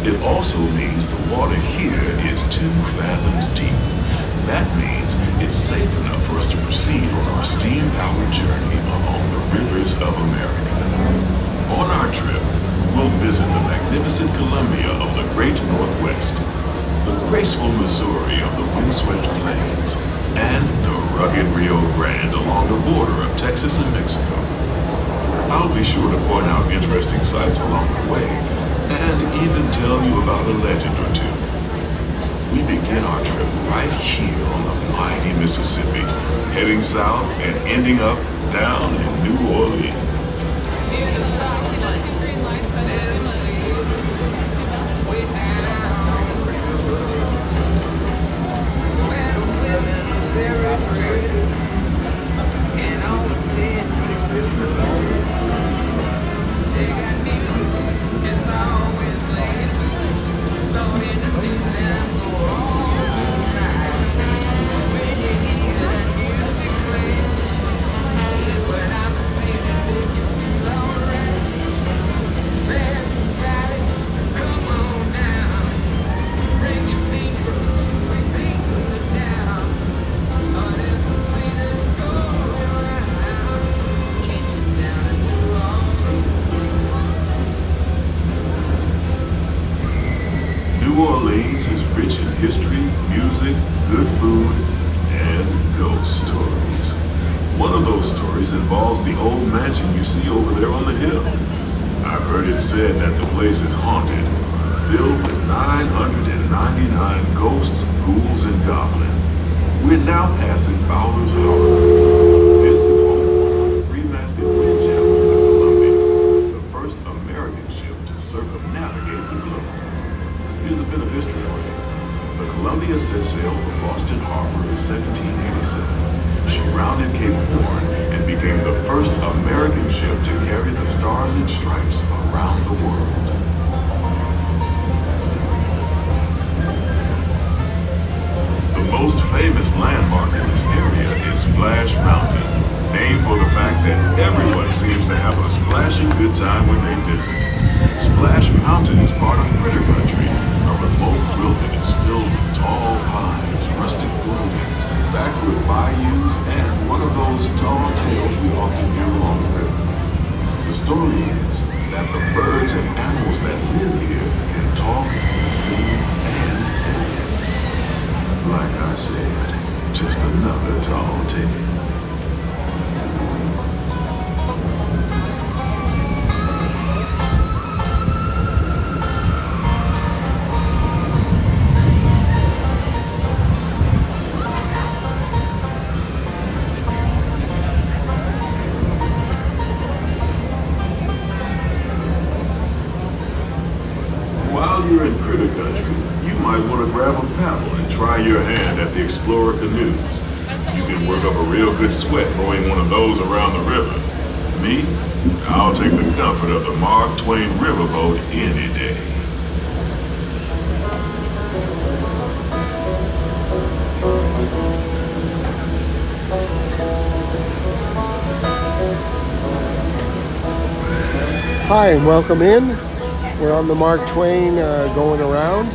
It also means the water here is 2 fathoms deep. That means it's safe enough for us to proceed on our steam-powered journey along the rivers of America. On our trip, we'll visit the magnificent Columbia of the Great Northwest, the graceful Missouri of the windswept plains, and the rugged Rio Grande along the border of Texas and Mexico. I'll be sure to point out interesting sights along the way, and even tell you about a legend or two. We begin our trip right here on the mighty Mississippi, heading south and ending up down in New Orleans. New Orleans is rich in history, music, good food, and ghost stories. One of those stories involves the old mansion you see over there on the hill. I've heard it said that the place is haunted, filled with 999 ghosts, ghouls, and goblins. We're now passing Fowler's Harbor. This is home to the 3-masted windjammers of the Columbia, the first American ship to circumnavigate the globe. Here's a bit of history for you. The Columbia set sail from Boston Harbor in 1787. She rounded Cape Horn and became the first American ship to carry the stars and stripes around the world. The most famous landmark in this area is Splash Mountain, named for the fact that everyone seems to have a splashing good time when they visit. Splash Mountain is part of Critter Country, a remote wilderness filled with tall pines, rustic buildings, backward bayous, and one of those tall tales we often hear along the river. The story is that the birds and animals that live here can talk, sing, and dance. Like I said, just another tall tale. While you're in Critter Country, you might want to grab a paddle and try your hand at the Explorer canoes. You can work up a real good sweat rowing one of those around the river. Me, I'll take the comfort of the Mark Twain riverboat any day. Hi and welcome in. We're on the Mark Twain going around.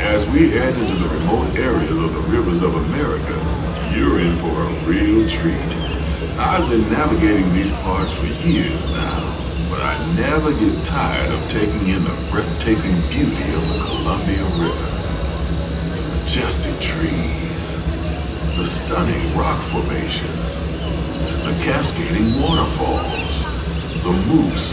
As we head into the remote areas of the rivers of America, you're in for a real treat. I've been navigating these parts for years now, but I never get tired of taking in the breathtaking beauty of the Columbia River. The majestic trees, the stunning rock formations, the cascading waterfalls, the moose,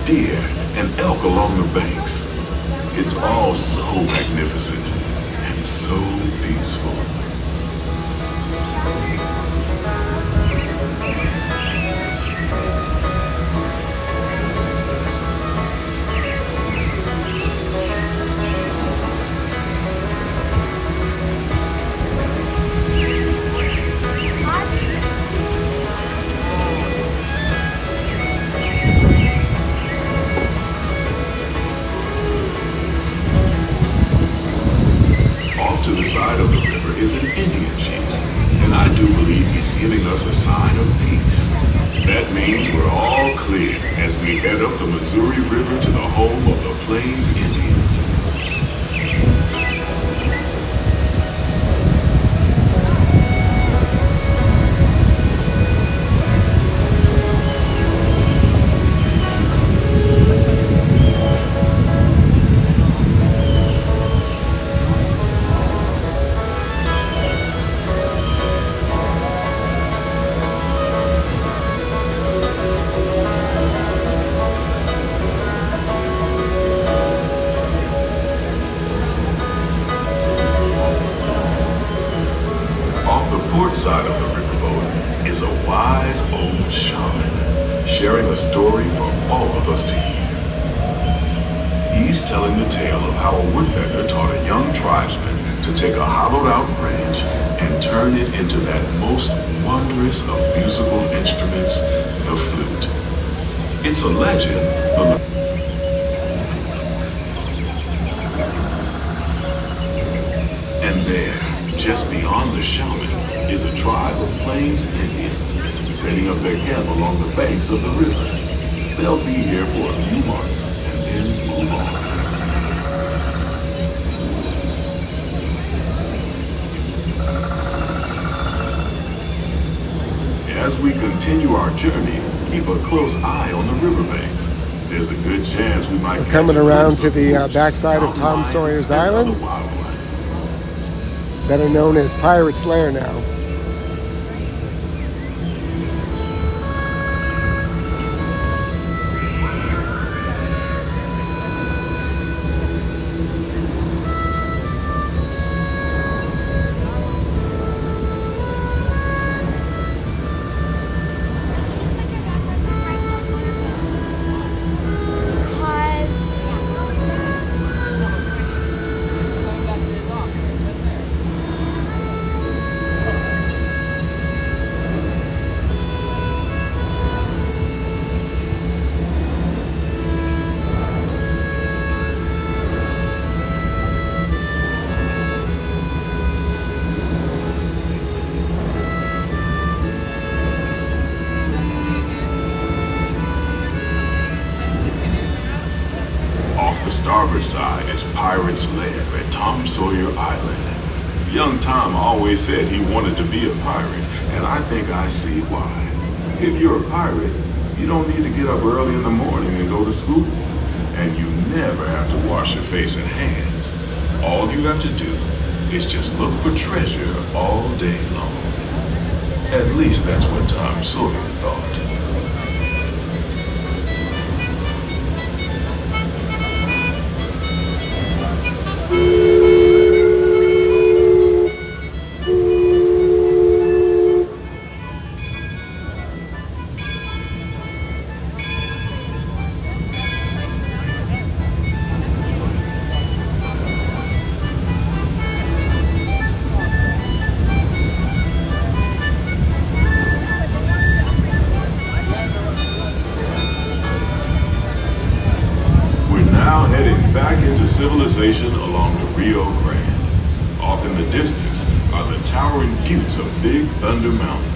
deer, and elk along the banks. It's all so magnificent and so peaceful. To the side of the river is an Indian chief, and I do believe he's giving us a sign of peace. That means we're all clear as we head up the Missouri River to the home of the Plains Indians. Port side of the riverboat is a wise old shaman sharing a story for all of us to hear. He's telling the tale of how a woodpecker taught a young tribesman to take a hollowed out branch and turn it into that most wondrous of musical instruments, the flute. It's a legend, but and there, just beyond the shaman, is a tribe of Plains Indians setting up their camp along the banks of the river. They'll be here for a few months and then move on. As we continue our journey, keep a close eye on the riverbanks. There's a good chance we might We're coming around to the backside of Tom Sawyer's Island, better known as Pirate's Lair now. Starboard side is Pirate's Lair at Tom Sawyer Island. Young Tom always said he wanted to be a pirate, and I think I see why. If you're a pirate, you don't need to get up early in the morning and go to school, and you never have to wash your face and hands. All you have to do is just look for treasure all day long. At least that's what Tom Sawyer thought. Back into civilization along the Rio Grande. Off in the distance are the towering buttes of Big Thunder Mountain.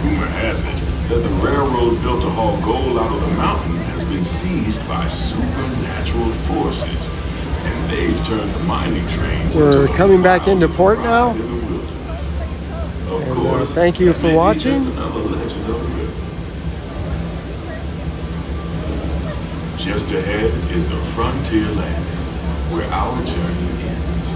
Rumor has it that the railroad built to haul gold out of the mountain has been seized by supernatural forces, and they've turned the mining trains. We're coming back into port now. Of course, thank you for watching. Just ahead is the Frontier Landing, where our journey ends.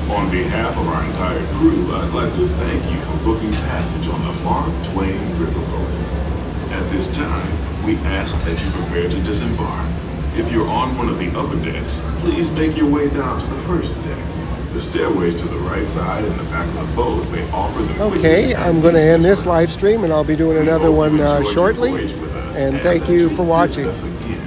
On behalf of our entire crew, I'd like to thank you for booking passage on the Mark Twain Riverboat. At this time, we ask that you prepare to disembark. If you're on one of the upper decks, please make your way down to the first deck. The stairways to the right side and the back of the boat may offer the Okay, quickest I'm going to end this access. live stream, and I'll be doing We another hope one you enjoyed your shortly. voyage with us And that thank you you'll for visit watching. us again